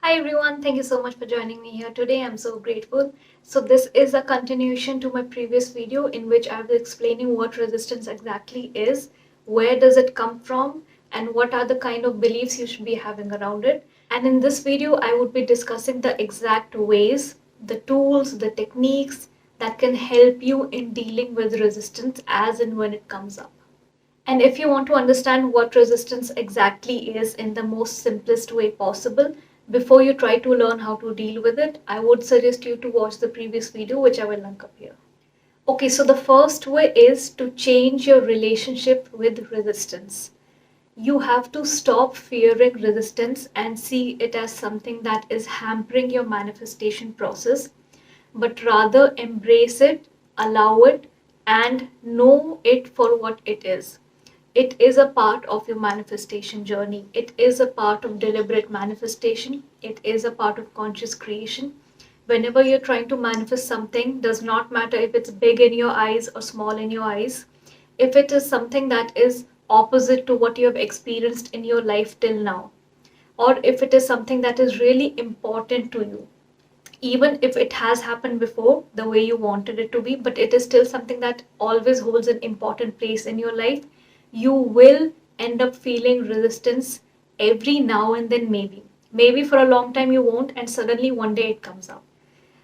Hi everyone, thank you so much for joining me here today. I'm so grateful. So this is a continuation to my previous video in which I was explaining what resistance exactly is, where does it come from, and what are the kind of beliefs you should be having around it. And in this video, I would be discussing the exact ways, the tools, the techniques that can help you in dealing with resistance as and when it comes up. And if you want to understand what resistance exactly is in the most simplest way possible, before you try to learn how to deal with it, I would suggest you to watch the previous video, which I will link up here. Okay, so the first way is to change your relationship with resistance. You have to stop fearing resistance and see it as something that is hampering your manifestation process, but rather embrace it, allow it, and know it for what it is. It is a part of your manifestation journey. It is a part of deliberate manifestation. It is a part of conscious creation. Whenever you're trying to manifest something, does not matter if it's big in your eyes or small in your eyes. If it is something that is opposite to what you have experienced in your life till now, or if it is something that is really important to you, even if it has happened before the way you wanted it to be, but it is still something that always holds an important place in your life, you will end up feeling resistance every now and then, maybe. Maybe for a long time you won't, and suddenly one day it comes up.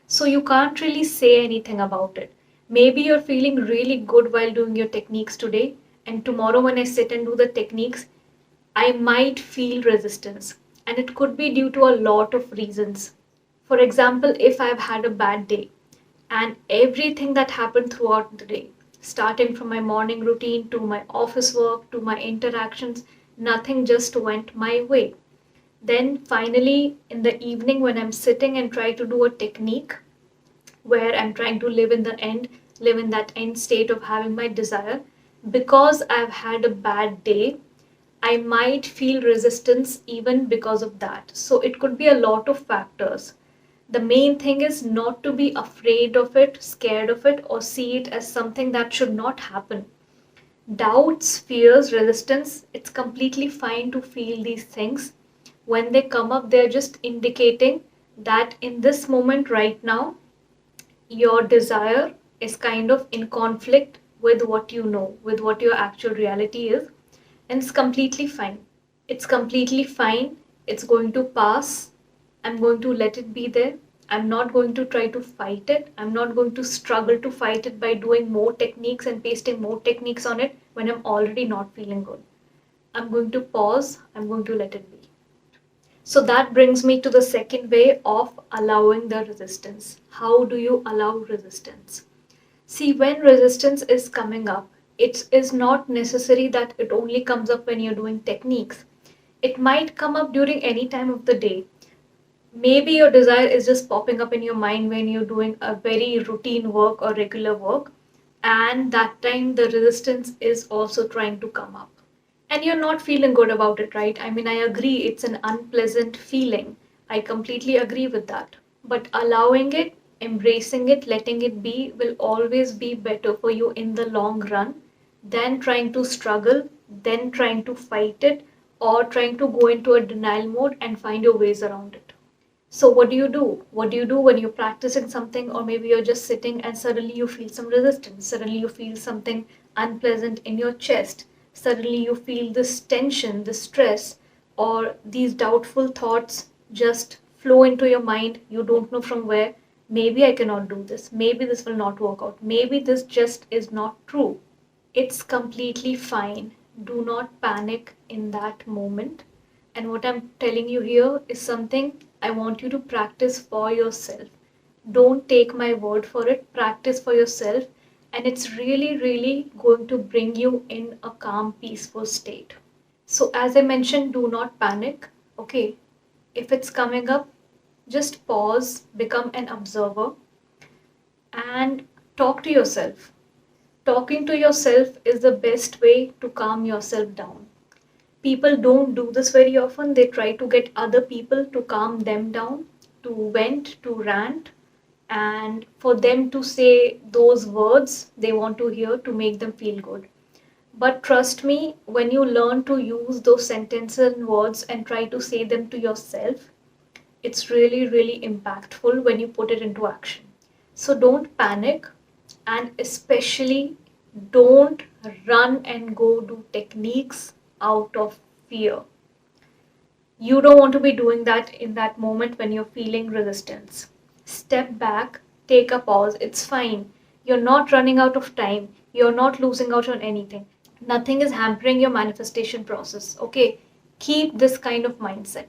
So you can't really say anything about it. Maybe you're feeling really good while doing your techniques today, and tomorrow when I sit and do the techniques, I might feel resistance. And it could be due to a lot of reasons. For example, if I've had a bad day and everything that happened throughout the day, starting from my morning routine to my office work to my interactions, nothing just went my way. Then finally, in the evening, when I'm sitting and try to do a technique where I'm trying to live in that end state of having my desire, because I've had a bad day, I might feel resistance even because of that. So it could be a lot of factors. The main thing is not to be afraid of it, scared of it, or see it as something that should not happen. Doubts, fears, resistance, it's completely fine to feel these things. When they come up, they're just indicating that in this moment right now, your desire is kind of in conflict with what you know, with what your actual reality is, and it's completely fine. It's completely fine. It's going to pass. I'm going to let it be there. I'm not going to try to fight it. I'm not going to struggle to fight it by doing more techniques and pasting more techniques on it when I'm already not feeling good. I'm going to pause. I'm going to let it be. So that brings me to the second way of allowing the resistance. How do you allow resistance? See, when resistance is coming up, it is not necessary that it only comes up when you're doing techniques. It might come up during any time of the day. Maybe your desire is just popping up in your mind when you're doing a very routine work or regular work, and that time the resistance is also trying to come up. And you're not feeling good about it, right? I mean, I agree it's an unpleasant feeling. I completely agree with that. But allowing it, embracing it, letting it be will always be better for you in the long run than trying to struggle, then trying to fight it, or trying to go into a denial mode and find your ways around it. So what do you do? What do you do when you're practicing something, or maybe you're just sitting and suddenly you feel some resistance? Suddenly you feel something unpleasant in your chest. Suddenly you feel this tension, this stress, or these doubtful thoughts just flow into your mind. You don't know from where. Maybe I cannot do this. Maybe this will not work out. Maybe this just is not true. It's completely fine. Do not panic in that moment. And what I'm telling you here is something I want you to practice for yourself. Don't take my word for it, practice for yourself. And it's really, really going to bring you in a calm, peaceful state. So, as I mentioned, do not panic. Okay, if it's coming up, just pause, become an observer, and talk to yourself. Talking to yourself is the best way to calm yourself down. People don't do this very often. They try to get other people to calm them down, to vent, to rant, and for them to say those words they want to hear to make them feel good. But trust me, when you learn to use those sentences and words and try to say them to yourself, It's really, really impactful when you put it into action. So don't panic, and especially don't run and go do techniques out of fear. You don't want to be doing that in that moment when you're feeling resistance. Step back, take a pause. It's fine. You're not running out of time. You're not losing out on anything. Nothing is hampering your manifestation process. Okay, keep this kind of mindset.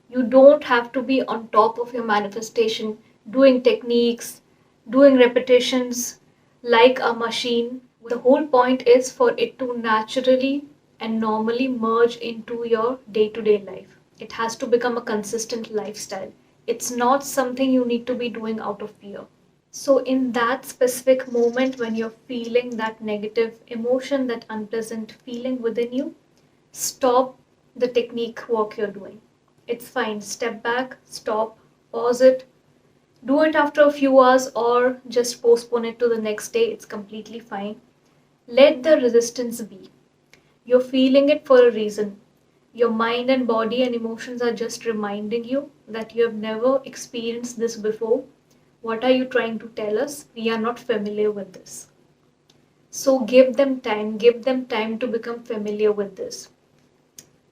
You don't have to be on top of your manifestation, doing techniques, doing repetitions like a machine. The whole point is for it to naturally and normally merge into your day to day life. It has to become a consistent lifestyle. It's not something you need to be doing out of fear. So, in that specific moment when you're feeling that negative emotion, that unpleasant feeling within you, stop the technique work you're doing. It's fine. Step back, stop, pause it, do it after a few hours or just postpone it to the next day. It's completely fine. Let the resistance be. You're feeling it for a reason. Your mind and body and emotions are just reminding you that you have never experienced this before. What are you trying to tell us? We are not familiar with this. So give them time to become familiar with this.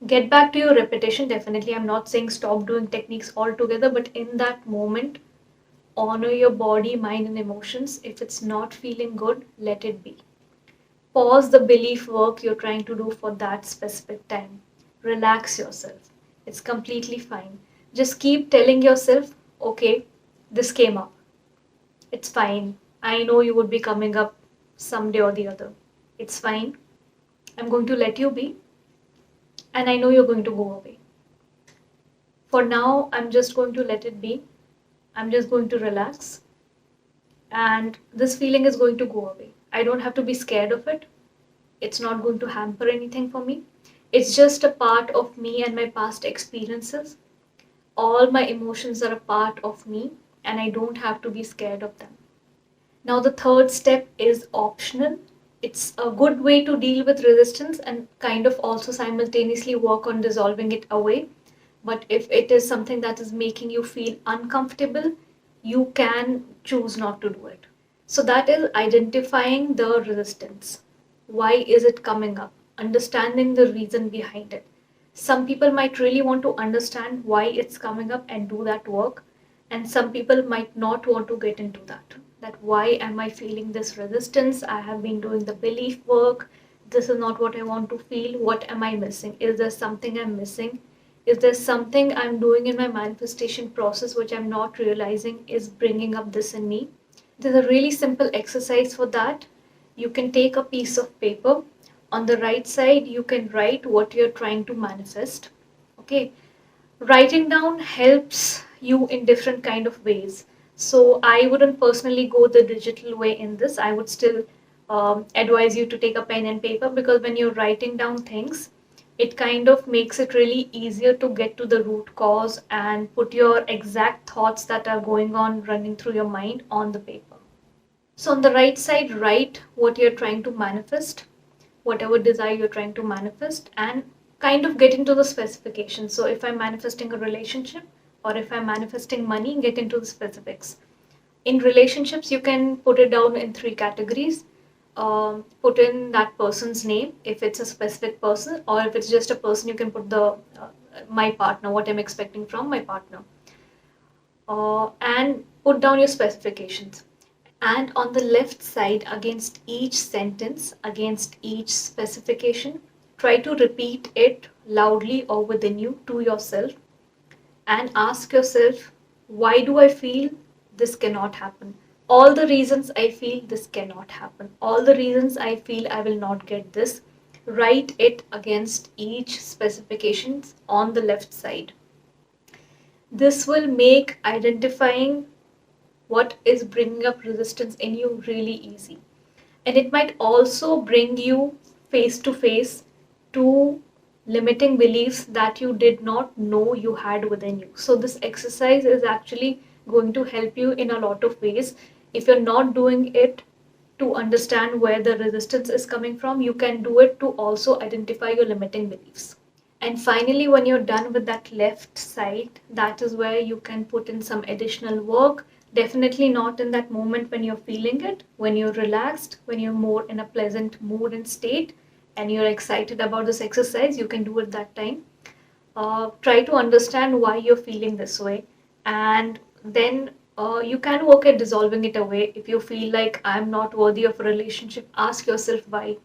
Get back to your repetition. Definitely, I'm not saying stop doing techniques altogether, but in that moment, honor your body, mind, and emotions. If it's not feeling good, let it be. Pause the belief work you're trying to do for that specific time. Relax yourself. It's completely fine. Just keep telling yourself, okay, this came up. It's fine. I know you would be coming up someday or the other. It's fine. I'm going to let you be, and I know you're going to go away. For now, I'm just going to let it be. I'm just going to relax, and this feeling is going to go away. I don't have to be scared of it. It's not going to hamper anything for me. It's just a part of me and my past experiences. All my emotions are a part of me, and I don't have to be scared of them. Now, the third step is optional. It's a good way to deal with resistance and kind of also simultaneously work on dissolving it away. But if it is something that is making you feel uncomfortable, you can choose not to do it. So, that is identifying the resistance. Why is it coming up? Understanding the reason behind it. Some people might really want to understand why it's coming up and do that work, and some people might not want to get into that. That why am I feeling this resistance? I have been doing the belief work. This is not what I want to feel. What am I missing? Is there something I'm missing? Is there something I'm doing in my manifestation process which I'm not realizing is bringing up this in me? There's a really simple exercise for that. You can take a piece of paper. On the right side, you can write what you're trying to manifest. Okay. Writing down helps you in different kind of ways. So I wouldn't personally go the digital way in this. I would still advise you to take a pen and paper, because when you're writing down things, it kind of makes it really easier to get to the root cause and put your exact thoughts that are going on running through your mind on the paper. So on the right side, write what you're trying to manifest, whatever desire you're trying to manifest, and kind of get into the specifications. So if I'm manifesting a relationship or if I'm manifesting money, get into the specifics. In relationships, you can put it down in three categories. Put in that person's name if it's a specific person, or if it's just a person, you can put the my partner, what I'm expecting from my partner, and put down your specifications. And on the left side, against each sentence, against each specification, try to repeat it loudly or within you to yourself, and ask yourself, why do I feel this cannot happen? All the reasons I feel this cannot happen, all the reasons I feel I will not get this, write it against each specifications on the left side. This will make identifying what is bringing up resistance in you really easy. And it might also bring you face to face to limiting beliefs that you did not know you had within you. So, this exercise is actually going to help you in a lot of ways. If you're not doing it to understand where the resistance is coming from, you can do it to also identify your limiting beliefs. And finally, when you're done with that left side, that is where you can put in some additional work. Definitely not in that moment when you're feeling it, when you're relaxed, when you're more in a pleasant mood and state, and you're excited about this exercise, you can do it that time. Try to understand why you're feeling this way, and then you can work at dissolving it away. If you feel like I'm not worthy of a relationship, ask yourself why.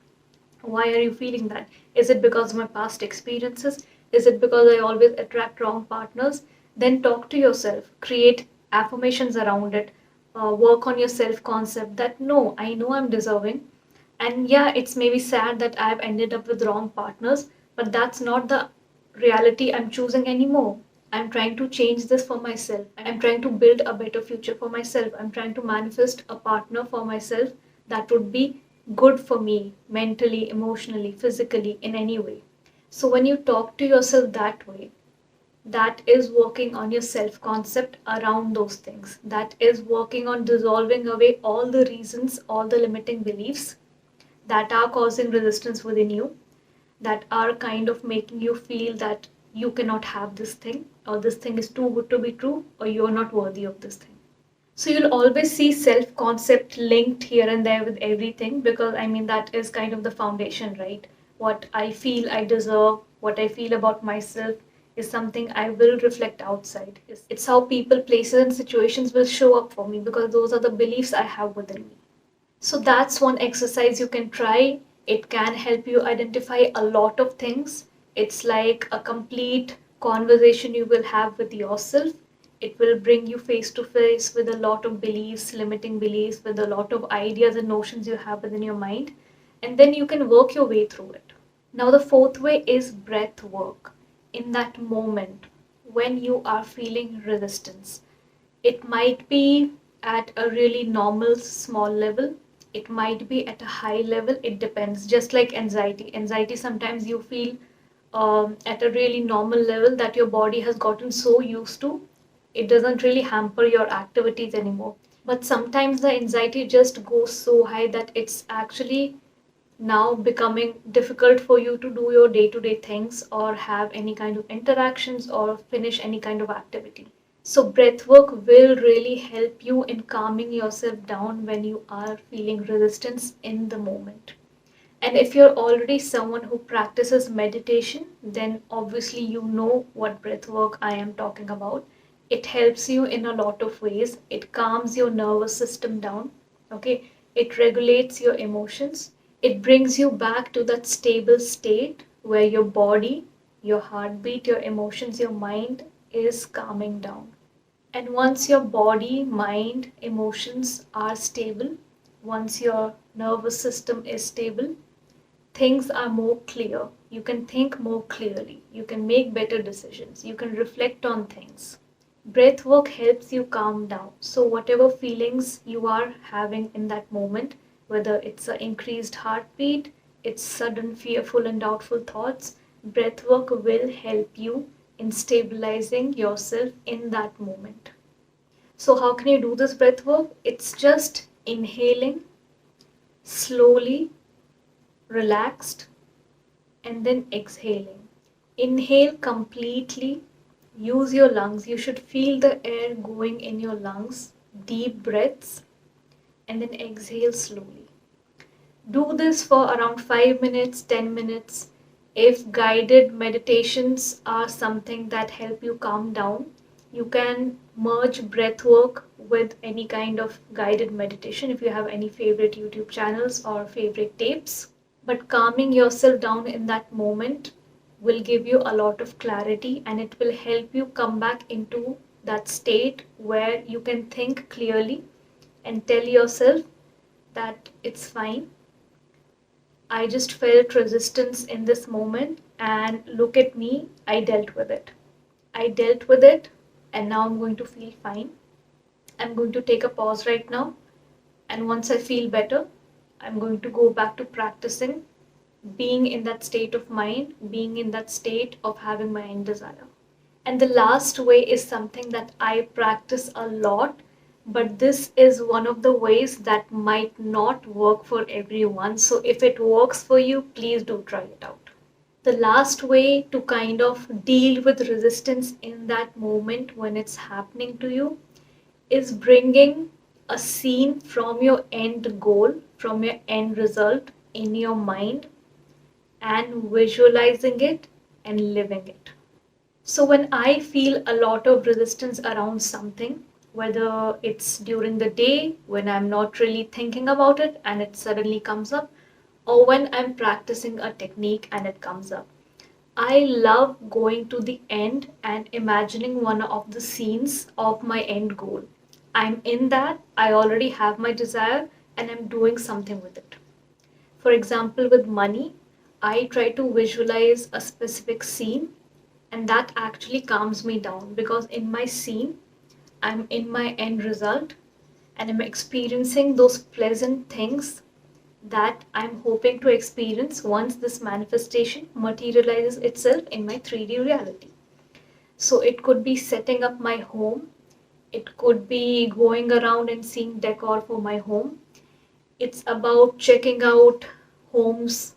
Why are you feeling that? Is it because of my past experiences? Is it because I always attract wrong partners? Then talk to yourself, create affirmations around it, work on your self concept that no, I know I'm deserving. And yeah, it's maybe sad that I've ended up with wrong partners, but that's not the reality I'm choosing anymore. I'm trying to change this for myself. I'm trying to build a better future for myself. I'm trying to manifest a partner for myself that would be good for me mentally, emotionally, physically, in any way. So when you talk to yourself that way, that is working on your self concept around those things. That is working on dissolving away all the reasons, all the limiting beliefs that are causing resistance within you, that are kind of making you feel that you cannot have this thing, or this thing is too good to be true, or you're not worthy of this thing. So you'll always see self concept linked here and there with everything, because I mean, that is kind of the foundation, right? What I feel I deserve, what I feel about myself is something I will reflect outside. It's how people, places, and situations will show up for me, because those are the beliefs I have within me. So that's one exercise you can try. It can help you identify a lot of things. It's like a complete conversation you will have with yourself. It will bring you face to face with a lot of beliefs, limiting beliefs, with a lot of ideas and notions you have within your mind. And then you can work your way through it. Now, the fourth way is breath work. In that moment when you are feeling resistance, it might be at a really normal small level. It might be at a high level. It depends. Just like anxiety. Anxiety, sometimes you feel at a really normal level that your body has gotten so used to. It doesn't really hamper your activities anymore. But sometimes the anxiety just goes so high that it's actually now becoming difficult for you to do your day to day things, or have any kind of interactions, or finish any kind of activity. So, breathwork will really help you in calming yourself down when you are feeling resistance in the moment. And if you're already someone who practices meditation, then obviously you know what breathwork I am talking about. It helps you in a lot of ways. It calms your nervous system down, okay? It regulates your emotions. It brings you back to that stable state where your body, your heartbeat, your emotions, your mind is calming down. And once your body, mind, emotions are stable, once your nervous system is stable, things are more clear. You can think more clearly. You can make better decisions. You can reflect on things. Breath work helps you calm down. So, whatever feelings you are having in that moment, whether it's an increased heartbeat, it's sudden fearful and doubtful thoughts, breath work will help you in stabilizing yourself in that moment. So, how can you do this breath work? It's just inhaling slowly, relaxed, and then exhaling. Inhale completely, use your lungs. You should feel the air going in your lungs, deep breaths, and then exhale slowly. Do this for around 5 minutes, 10 minutes. If guided meditations are something that help you calm down, you can merge breath work with any kind of guided meditation if you have any favorite YouTube channels or favorite tapes. But calming yourself down in that moment will give you a lot of clarity, and it will help you come back into that state where you can think clearly and tell yourself that it's fine. I just felt resistance in this moment, and look at me, I dealt with it. I dealt with it, and now I'm going to feel fine. I'm going to take a pause right now, and once I feel better, I'm going to go back to practicing being in that state of mind, being in that state of having my end desire. And the last way is something that I practice a lot, but this is one of the ways that might not work for everyone. So if it works for you, please do try it out. The last way to kind of deal with resistance in that moment when it's happening to you is bringing a scene from your end goal, from your end result in your mind and visualizing it and living it. So, when I feel a lot of resistance around something, whether it's during the day when I'm not really thinking about it and it suddenly comes up, or when I'm practicing a technique and it comes up, I love going to the end and imagining one of the scenes of my end goal. I'm in that, I already have my desire, and I'm doing something with it. For example, with money, I try to visualize a specific scene, and that actually calms me down because in my scene, I'm in my end result and I'm experiencing those pleasant things that I'm hoping to experience once this manifestation materializes itself in my 3D reality. So it could be setting up my home, it could be going around and seeing decor for my home. It's about checking out homes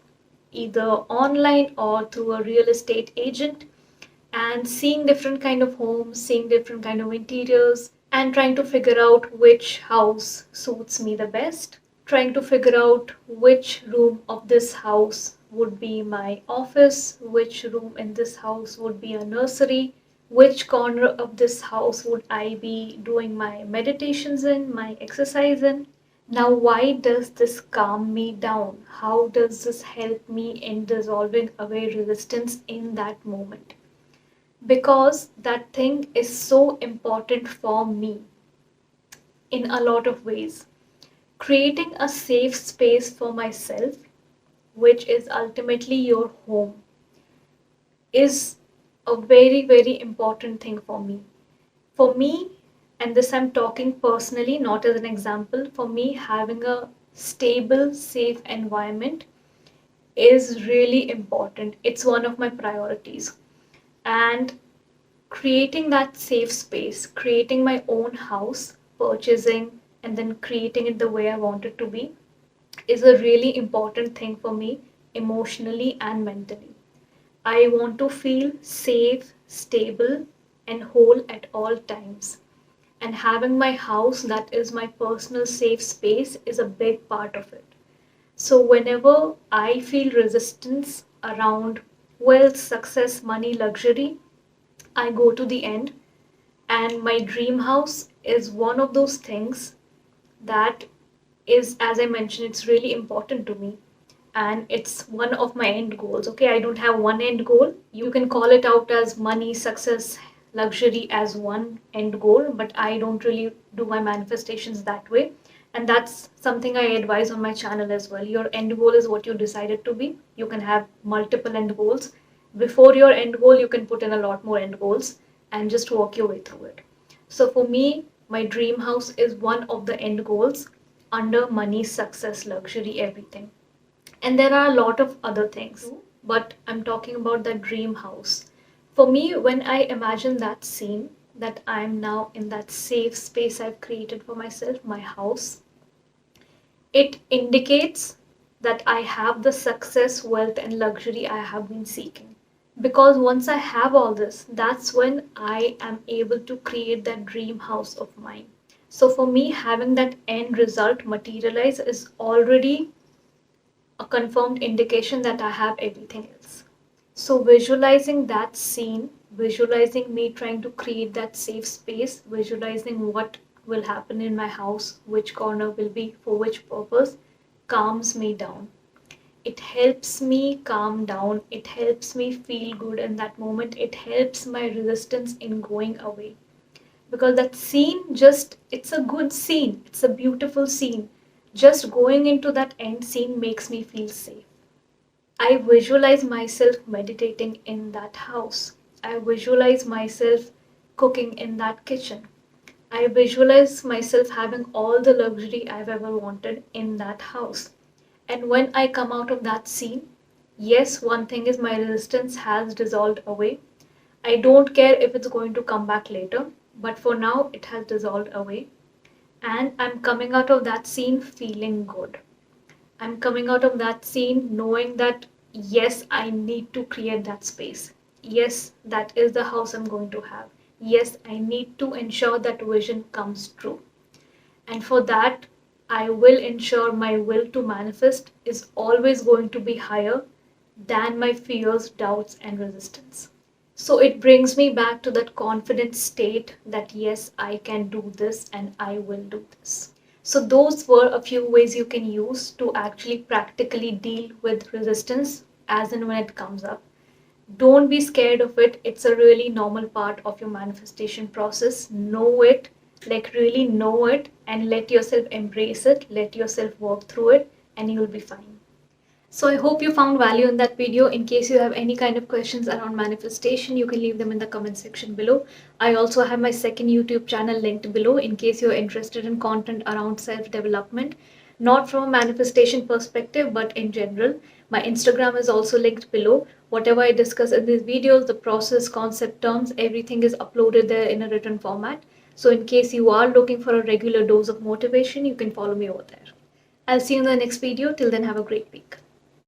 either online or through a real estate agent and seeing different kind of homes, seeing different kind of interiors and trying to figure out which house suits me the best, trying to figure out which room of this house would be my office, which room in this house would be a nursery, which corner of this house would I be doing my meditations in, my exercise in. Now, why does this calm me down? How does this help me in dissolving away resistance in that moment? Because that thing is so important for me in a lot of ways. Creating a safe space for myself, which is ultimately your home, is a very, very important thing for me. For me, and this I'm talking personally, not as an example, for me, having a stable, safe environment is really important. It's one of my priorities. And creating that safe space, creating my own house, purchasing, and then creating it the way I want it to be is a really important thing for me emotionally and mentally. I want to feel safe, stable, and whole at all times. And having my house that is my personal safe space is a big part of it. So, whenever I feel resistance around wealth, success, money, luxury, I go to the end, and my dream house is one of those things that is, as I mentioned, it's really important to me. And it's one of my end goals. Okay, I don't have one end goal. You can call it out as money, success, luxury as one end goal, but I don't really do my manifestations that way. And that's something I advise on my channel as well. Your end goal is what you decided to be. You can have multiple end goals. Before your end goal, you can put in a lot more end goals and just walk your way through it. So for me, my dream house is one of the end goals under money, success, luxury, everything. And there are a lot of other things, but I'm talking about that dream house. For me, when I imagine that scene, that I'm now in that safe space I've created for myself, my house, it indicates that I have the success, wealth, and luxury I have been seeking. Because once I have all this, that's when I am able to create that dream house of mine. So for me, having that end result materialize is already a confirmed indication that I have everything else. So, visualizing that scene, visualizing me trying to create that safe space, visualizing what will happen in my house, which corner will be for which purpose, calms me down. It helps me calm down. It helps me feel good in that moment. It helps my resistance in going away. Because that scene just, it's a good scene. It's a beautiful scene. Just going into that end scene makes me feel safe. I visualize myself meditating in that house. I visualize myself cooking in that kitchen. I visualize myself having all the luxury I've ever wanted in that house. And when I come out of that scene, yes, one thing is my resistance has dissolved away. I don't care if it's going to come back later, but for now it has dissolved away. And I'm coming out of that scene feeling good. I'm coming out of that scene knowing that yes, I need to create that space. Yes, that is the house I'm going to have. Yes, I need to ensure that vision comes true. And for that, I will ensure my will to manifest is always going to be higher than my fears, doubts, and resistance. So it brings me back to that confident state that yes, I can do this and I will do this. So those were a few ways you can use to actually practically deal with resistance as and when it comes up. Don't be scared of it. It's a really normal part of your manifestation process. Know it, like really know it, and let yourself embrace it, let yourself work through it, and you'll be fine. So I hope you found value in that video. In case you have any kind of questions around manifestation, you can leave them in the comment section below. I also have my second YouTube channel linked below in case you're interested in content around self-development, not from a manifestation perspective, but in general. My Instagram is also linked below. Whatever I discuss in these videos, the process, concept, terms, everything is uploaded there in a written format. So in case you are looking for a regular dose of motivation, you can follow me over there. I'll see you in the next video. Till then, have a great week.